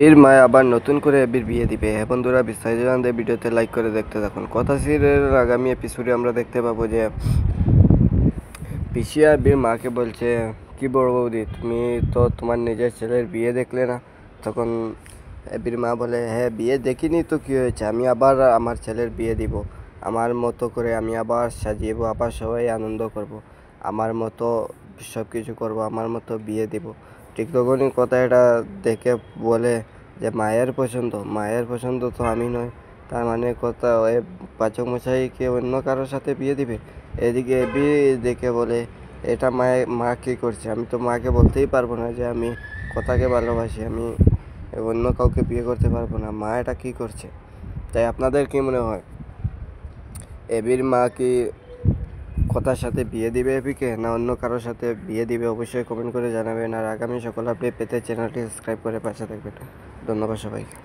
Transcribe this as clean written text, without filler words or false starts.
এর মায় আবার নতুন করে এবির বিয়ে দিবে। হ্যাঁ বন্ধুরা, বিস্তারিত জানতে ভিডিওতে লাইক করে দেখতে থাকুন। কথা সিরিয়ালের আগামী এপিসোডে আমরা দেখতে পাবো যে পিসিয়া এবির মাকে বলছে, কি বড় বৌদি, তুমি তো তোমার নিজের ছেলের বিয়ে দেখলে না? তখন এবির মা বলে, হ্যাঁ বিয়ে দেখিনি তো কী হয়েছে, আমি আবার আমার ছেলের বিয়ে দিব, আমার মতো করে আমি আবার সাজিয়েবো, আবার সবাই আনন্দ করব, আমার মতো সব কিছু করবো, আমার মতো বিয়ে দিব। ঠিক তখনই কথা এটা দেখে বলে যে মায়ের পছন্দ তো আমি নই, তার মানে কথা ওই পাচক মশাইকে অন্য কারোর সাথে বিয়ে দিবে। এদিকে এবি দেখে বলে, এটা মা কী করছে, আমি তো মাকে বলতেই পারবো না যে আমি কথাকে ভালোবাসি, আমি অন্য কাউকে বিয়ে করতে পারবো না, মা এটা কী করছে। তাই আপনাদের কি মনে হয়, এবির মা কি কথার সাথে বিয়ে দিবে এবিকে, না অন্য কারোর সাথে বিয়ে দিবে? অবশ্যই কমেন্ট করে জানাবেন। আর আগামী সকল আপডেট পেতে চ্যানেলটি সাবস্ক্রাইব করে পাশে থাকবেন। ধন্যবাদ সবাইকে।